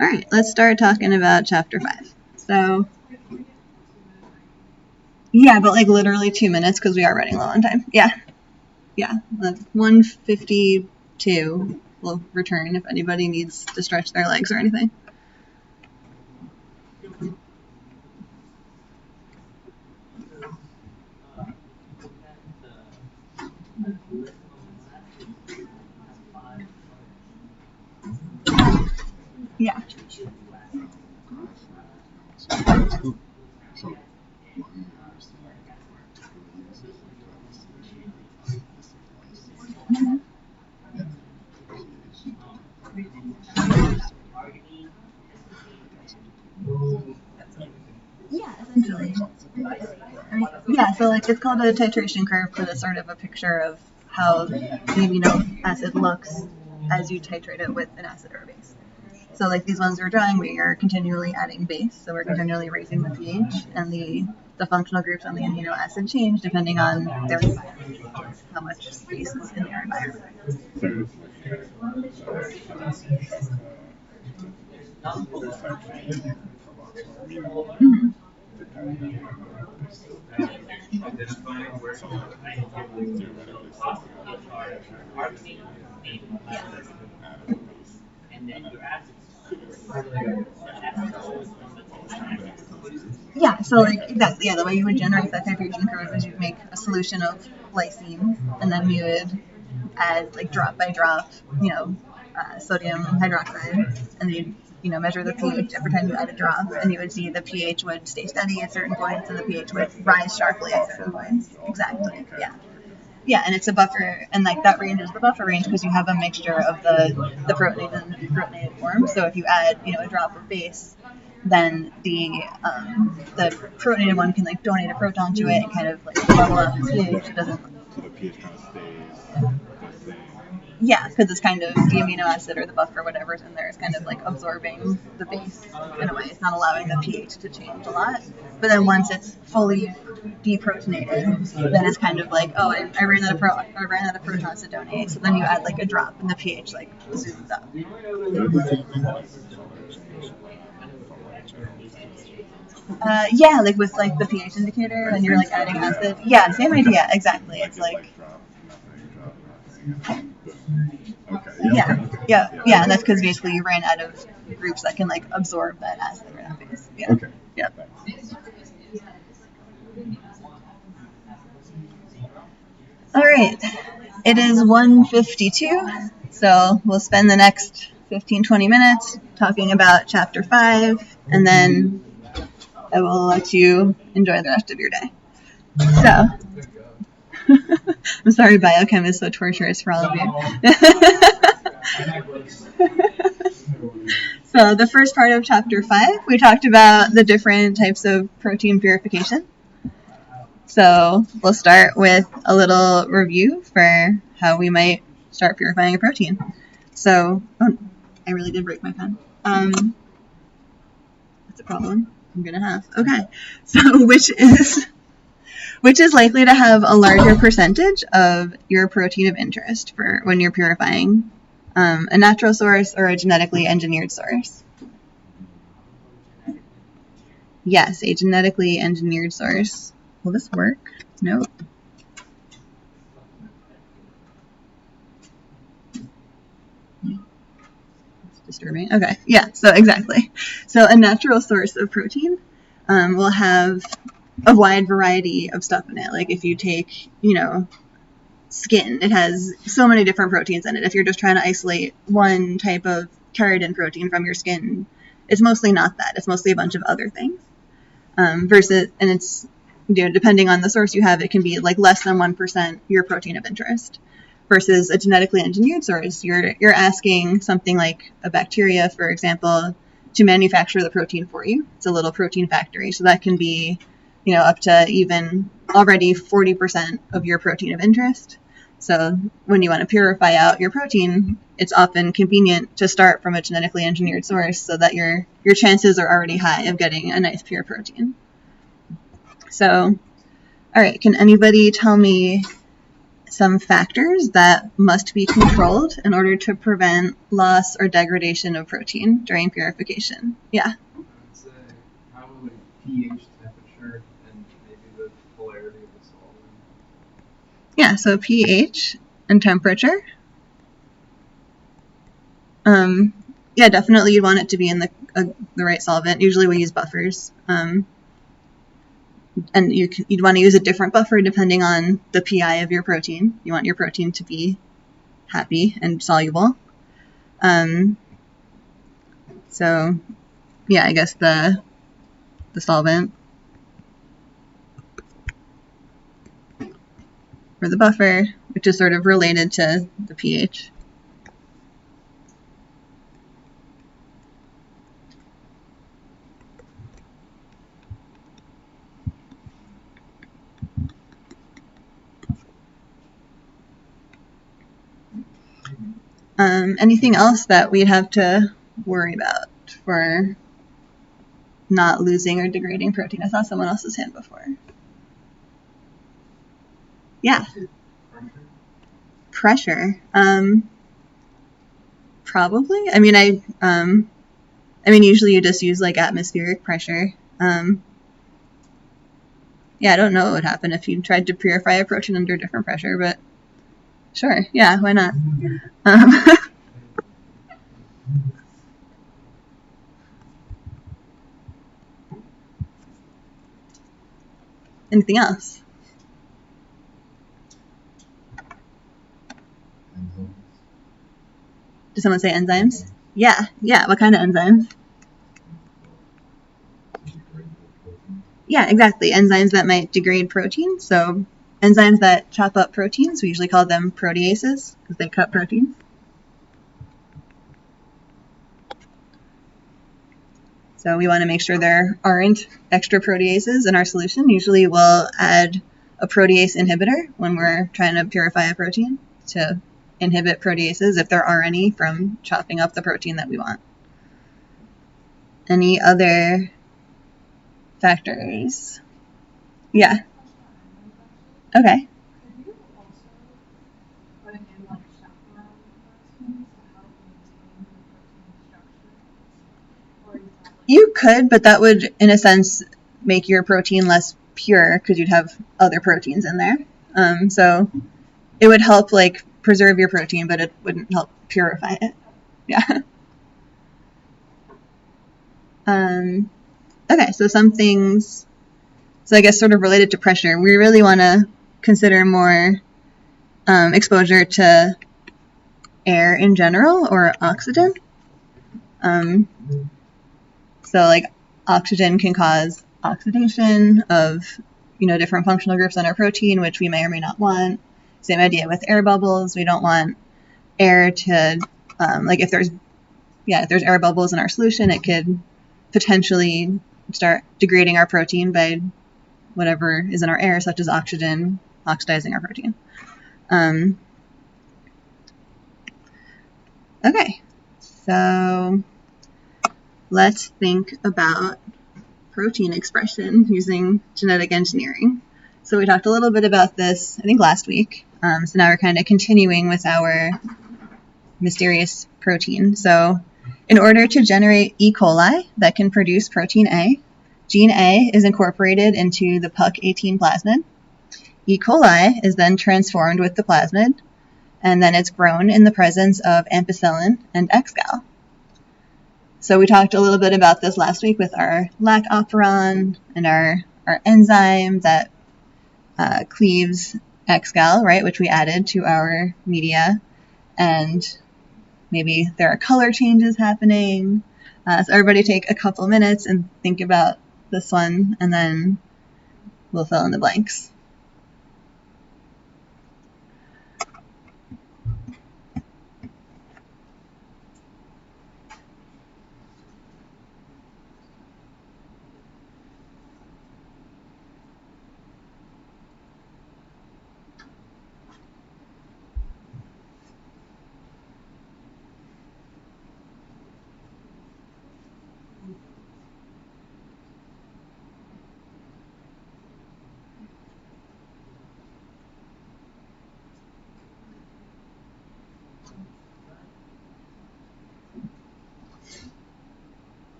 All right, let's start talking about chapter 5. So, yeah, but like literally 2 minutes because we are running low on time. Yeah. 1:52 will return if anybody needs to stretch their legs or anything. Yeah. Yeah, essentially. Yeah, so like it's called a titration curve because it's sort of a picture of how the amino acid looks as you titrate it with an acid or a base. So like these ones we're drawing, we are continually adding base, so we're continually raising the pH, and the functional groups on the amino acid change depending on their environment, how much base is in their environment. Mm-hmm. Yeah, so like exactly, yeah, the way you would generate that titration curve is you'd make a solution of lysine, and then you would add like drop by drop, sodium hydroxide, and you'd measure the pH every time you add a drop, and you would see the pH would stay steady at certain points, and the pH would rise sharply at certain points. Exactly, yeah. Yeah, and it's a buffer, and like that range is the buffer range because you have a mixture of the protein and the protonated form. So if you add a drop of base, then the protonated one can like donate a proton to it and kind of like level up the pH. It doesn't. So the pH kind of stays. Yeah, because it's kind of the amino acid or the buffer, whatever's in there, is kind of like absorbing the base in a way. It's not allowing the pH to change a lot. But then once it's fully deprotonated, then it's kind of like, oh, I ran out of protons to donate. So then you add like a drop, and the pH like zooms up. Yeah, like with like the pH indicator, and you're like adding acid. Yeah, same idea, exactly. It's like. Yeah. That's because basically you ran out of groups that can like absorb that acid or that base. Yeah. Okay. Yeah. All right. It is 1:52, so we'll spend the next 15-20 minutes talking about chapter 5, and then I will let you enjoy the rest of your day. So. I'm sorry, biochem is so torturous for all of you. So the first part of chapter 5, we talked about the different types of protein purification. So we'll start with a little review for how we might start purifying a protein. So, I really did break my pen. That's a problem I'm going to have. Okay, so which is likely to have a larger percentage of your protein of interest for when you're purifying a natural source or a genetically engineered source. Yes, a genetically engineered source. Will this work? No. It's disturbing. Okay, yeah, so exactly. So a natural source of protein will have a wide variety of stuff in it. Like if you take, skin, it has so many different proteins in it. If you're just trying to isolate one type of keratin protein from your skin, it's mostly not that. It's mostly a bunch of other things. Versus, and it's, depending on the source you have, it can be like less than 1% your protein of interest. Versus a genetically engineered source, you're asking something like a bacteria, for example, to manufacture the protein for you. It's a little protein factory, so that can be, up to even already 40% of your protein of interest. So when you want to purify out your protein, it's often convenient to start from a genetically engineered source so that your chances are already high of getting a nice pure protein. So, all right, can anybody tell me some factors that must be controlled in order to prevent loss or degradation of protein during purification. Yeah. I would say probably pH, temperature, and maybe the polarity of the solvent. Yeah, so pH and temperature. Yeah, definitely you'd want it to be in the right solvent. Usually we use buffers. And you'd want to use a different buffer depending on the pI of your protein. You want your protein to be happy and soluble. So, yeah, I guess the solvent or the buffer, which is sort of related to the pH. Anything else that we'd have to worry about for not losing or degrading protein? I saw someone else's hand before. Yeah. Pressure. Probably. I mean, usually you just use like atmospheric pressure. Yeah, I don't know what would happen if you tried to purify a protein under different pressure, but sure. Yeah, why not? Anything else? Did someone say enzymes? Yeah. What kind of enzymes? Yeah, exactly. Enzymes that might degrade protein. So enzymes that chop up proteins, we usually call them proteases because they cut proteins. So we want to make sure there aren't extra proteases in our solution. Usually we'll add a protease inhibitor when we're trying to purify a protein to inhibit proteases if there are any from chopping up the protein that we want. Any other factors? Yeah. Okay. Could you also put in like chaperone proteins to help maintain the protein structure? Or is that like You could, but that would, in a sense, make your protein less pure because you'd have other proteins in there. So it would help like preserve your protein, but it wouldn't help purify it. Yeah. Okay, so some things, so I guess sort of related to pressure, we really want to consider more exposure to air in general or oxygen. So like oxygen can cause oxidation of different functional groups on our protein, which we may or may not want. Same idea with air bubbles. We don't want air to like if there's air bubbles in our solution, it could potentially start degrading our protein by whatever is in our air, such as oxygen, oxidizing our protein. Okay, so let's think about protein expression using genetic engineering. So we talked a little bit about this, I think, last week. So now we're kind of continuing with our mysterious protein. So in order to generate E. coli that can produce protein A, gene A is incorporated into the PUC18 plasmid. E. coli is then transformed with the plasmid, and then it's grown in the presence of ampicillin and XGAL. So we talked a little bit about this last week with our lac operon and our enzyme that cleaves XGAL, right, which we added to our media, and maybe there are color changes happening. So everybody take a couple minutes and think about this one, and then we'll fill in the blanks.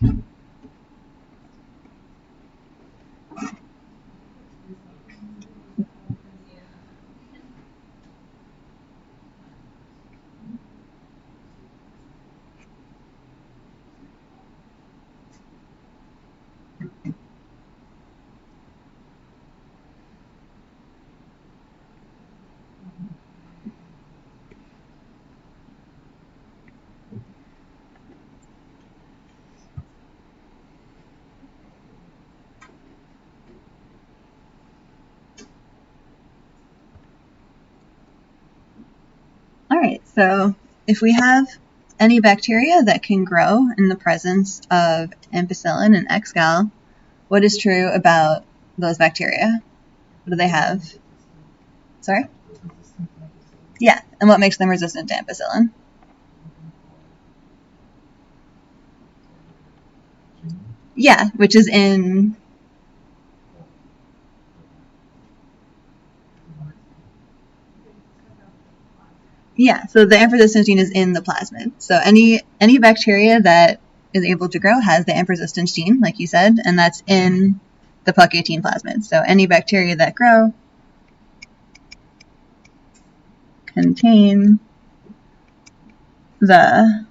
All right, so if we have any bacteria that can grow in the presence of ampicillin and X-gal, what is true about those bacteria? What do they have? Sorry? Yeah, and what makes them resistant to ampicillin? Yeah, which is in... Yeah, so the amp-resistant gene is in the plasmid. So any bacteria that is able to grow has the amp-resistance gene, like you said, and that's in the PUC18 plasmid. So any bacteria that grow contain the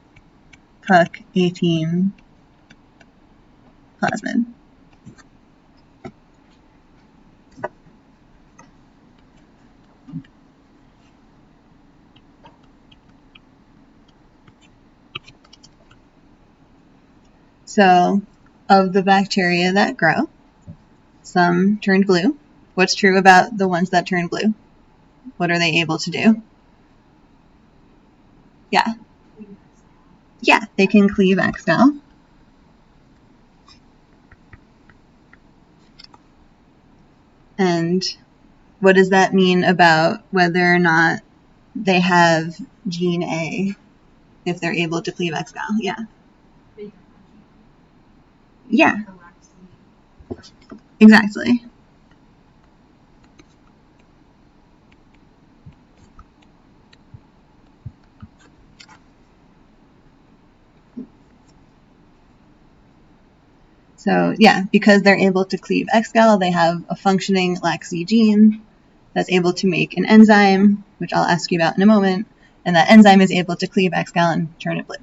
PUC18 plasmid. So of the bacteria that grow, some turned blue. What's true about the ones that turn blue? What are they able to do? Yeah. Yeah, they can cleave X-gal. And what does that mean about whether or not they have gene A if they're able to cleave X-gal? Yeah. Yeah, exactly. So yeah, because they're able to cleave X-gal, they have a functioning LAC-Z gene that's able to make an enzyme, which I'll ask you about in a moment, and that enzyme is able to cleave X-gal and turn it blue,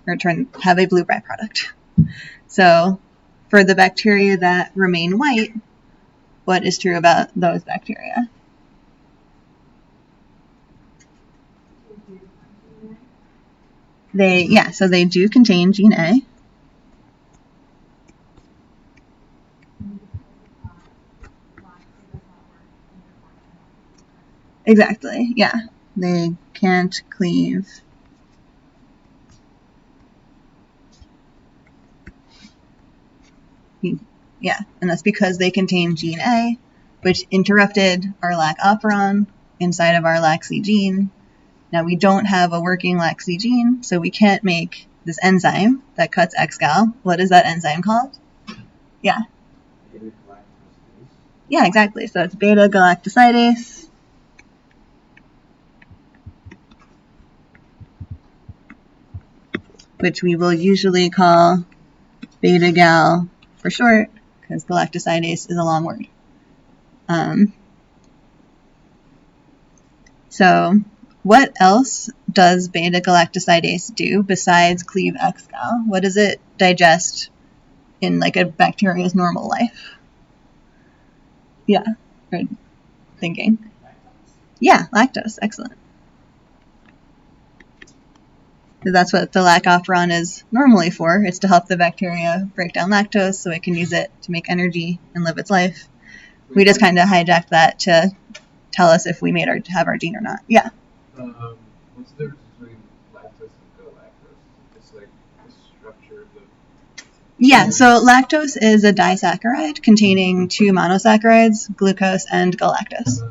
or have a blue byproduct. So for the bacteria that remain white, what is true about those bacteria? So they do contain gene A. Exactly, yeah. They can't cleave. Yeah, and that's because they contain gene A, which interrupted our lac operon inside of our LAC-Z gene. Now we don't have a working LAC-Z gene, so we can't make this enzyme that cuts X-gal. What is that enzyme called? Yeah. Yeah, exactly. So it's beta-galactosidase. Which we will usually call beta-gal for short, because galactosidase is a long word. So what else does beta-galactosidase do besides cleave X-gal? What does it digest in like a bacteria's normal life? Yeah, good thinking. Yeah, lactose. Excellent. So that's what the lac operon is normally for. It's to help the bacteria break down lactose so it can use it to make energy and live its life. We just kind of hijacked that to tell us if we have our gene or not. Yeah. What's the difference between lactose and galactose? It's like the structure of the... Yeah, so lactose is a disaccharide containing two monosaccharides, glucose and galactose.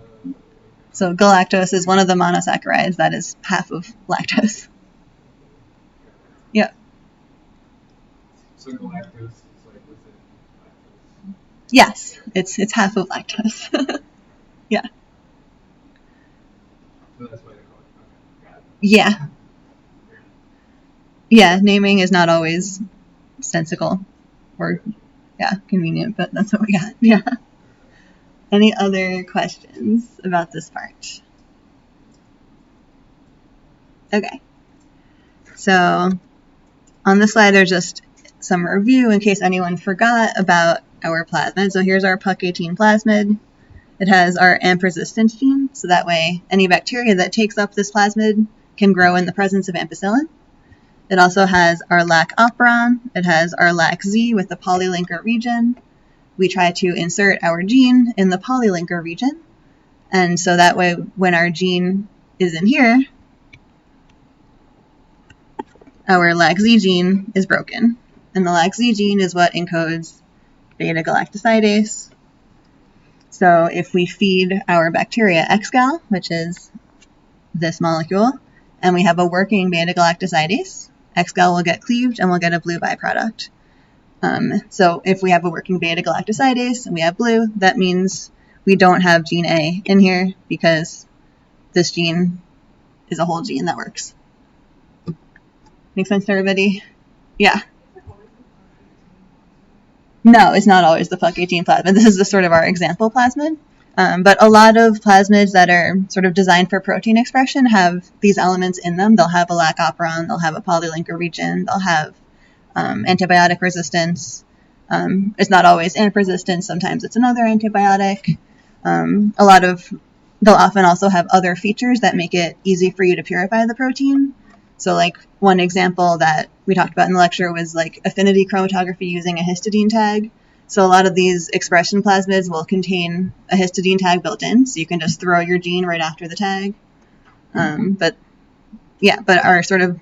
So galactose is one of the monosaccharides that is half of lactose. Yeah. So galactose is like within lactose? Yes, it's half of lactose. Yeah. So that's why they call it. Okay, got it. Yeah. Yeah, naming is not always sensical or, yeah, convenient, but that's what we got. Yeah. Any other questions about this part? Okay. So on this slide, there's just some review in case anyone forgot about our plasmid. So here's our PUC18 plasmid. It has our AMP resistance gene, so that way any bacteria that takes up this plasmid can grow in the presence of ampicillin. It also has our lac operon. It has our lac Z with the polylinker region. We try to insert our gene in the polylinker region, and so that way when our gene is in here, our lac Z gene is broken. And the lac Z gene is what encodes beta-galactosidase. So if we feed our bacteria XGAL, which is this molecule, and we have a working beta-galactosidase, XGAL will get cleaved and we'll get a blue byproduct. So if we have a working beta-galactosidase and we have blue, that means we don't have gene A in here because this gene is a whole gene that works. Make sense to everybody? Yeah. No, it's not always the PUC18 plasmid. This is the sort of our example plasmid. But a lot of plasmids that are sort of designed for protein expression have these elements in them. They'll have a lac operon, they'll have a polylinker region, they'll have antibiotic resistance. It's not always AMP resistance, sometimes it's another antibiotic. They'll often also have other features that make it easy for you to purify the protein. So like one example that we talked about in the lecture was like affinity chromatography using a histidine tag. So a lot of these expression plasmids will contain a histidine tag built in, so you can just throw your gene right after the tag. But our sort of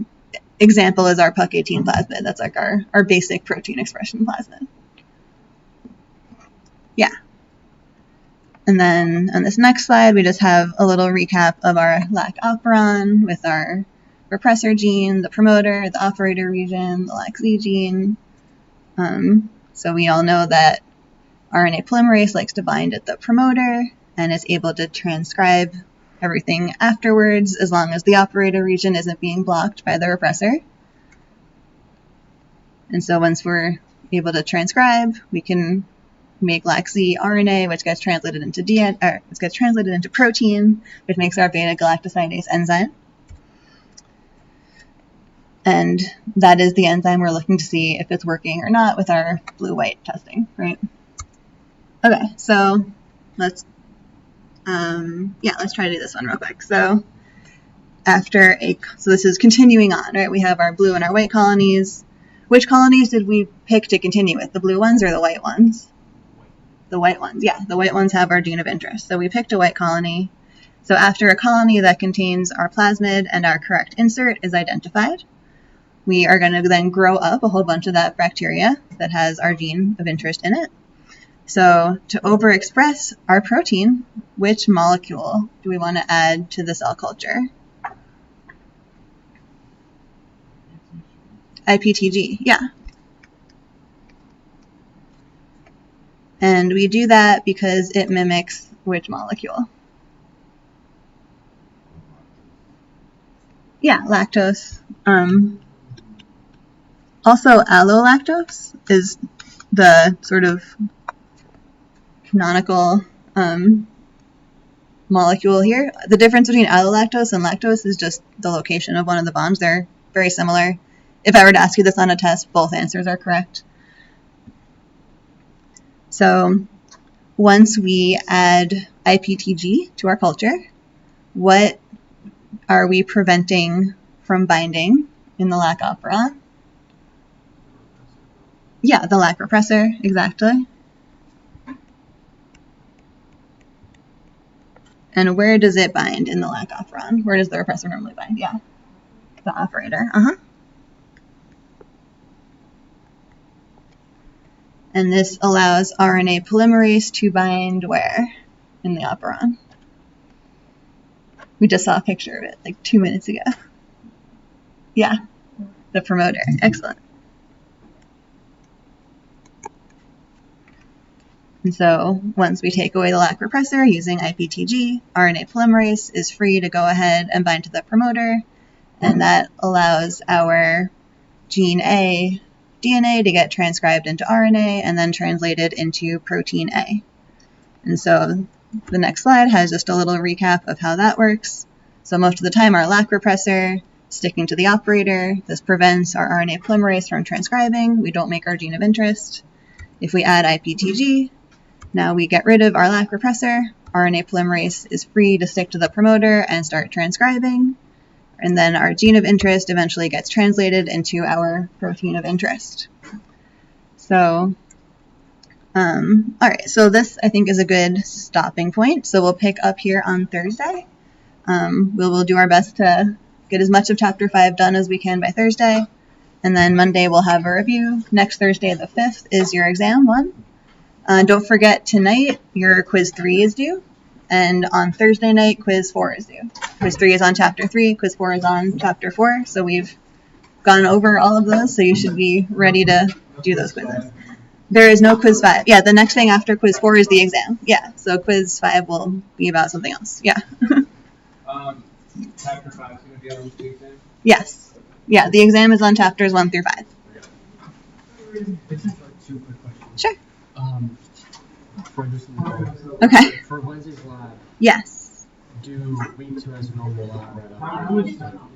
example is our PUC18 plasmid. That's like our basic protein expression plasmid. Yeah. And then on this next slide, we just have a little recap of our lac operon with our repressor gene, the promoter, the operator region, the lac Z gene. So we all know that RNA polymerase likes to bind at the promoter and is able to transcribe everything afterwards as long as the operator region isn't being blocked by the repressor. And so once we're able to transcribe, we can make lac Z RNA, which gets translated into protein, which makes our beta-galactosidase enzyme. And that is the enzyme we're looking to see if it's working or not with our blue-white testing, right? Okay, so let's try to do this one real quick. So this is continuing on, right? We have our blue and our white colonies. Which colonies did we pick to continue with? The blue ones or the white ones? The white ones, yeah. The white ones have our gene of interest. So we picked a white colony. So after a colony that contains our plasmid and our correct insert is identified, we are going to then grow up a whole bunch of that bacteria that has our gene of interest in it. So to overexpress our protein, which molecule do we want to add to the cell culture? IPTG, yeah. And we do that because it mimics which molecule? Yeah, lactose. Also, allolactose is the sort of canonical molecule here. The difference between allolactose and lactose is just the location of one of the bonds. They're very similar. If I were to ask you this on a test, both answers are correct. So once we add IPTG to our culture, what are we preventing from binding in the lac operon? Yeah, the lac repressor, exactly. And where does it bind in the lac operon? Where does the repressor normally bind? Yeah, the operator. And this allows RNA polymerase to bind where? In the operon. We just saw a picture of it like 2 minutes ago. Yeah, the promoter. Excellent. And so once we take away the lac repressor using IPTG, RNA polymerase is free to go ahead and bind to the promoter, and that allows our gene A DNA to get transcribed into RNA and then translated into protein A. And so the next slide has just a little recap of how that works. So most of the time our LAC repressor sticking to the operator. This prevents our RNA polymerase from transcribing. We don't make our gene of interest. If we add IPTG, now we get rid of our LAC repressor. RNA polymerase is free to stick to the promoter and start transcribing. And then our gene of interest eventually gets translated into our protein of interest. So, all right, so this I think is a good stopping point. So we'll pick up here on Thursday. We'll do our best to get as much of Chapter 5 done as we can by Thursday. And then Monday we'll have a review. Next Thursday, the 5th, is your exam 1. Don't forget tonight your quiz 3 is due. And on Thursday night, quiz 4 is due. Quiz 3 is on Chapter 3, quiz 4 is on Chapter 4. So we've gone over all of those, so you should be ready to do those quizzes. There is no quiz 5. Yeah, the next thing after quiz 4 is the exam. Yeah, so quiz 5 will be about something else. Yeah. Chapter 5 is going to be on the exam? Yes. Yeah, the exam is on chapters 1 through 5. It's just like 2 quick questions. Sure. For this Okay. For Wednesday's lab, Yes. do week 2 as a normal lab right on?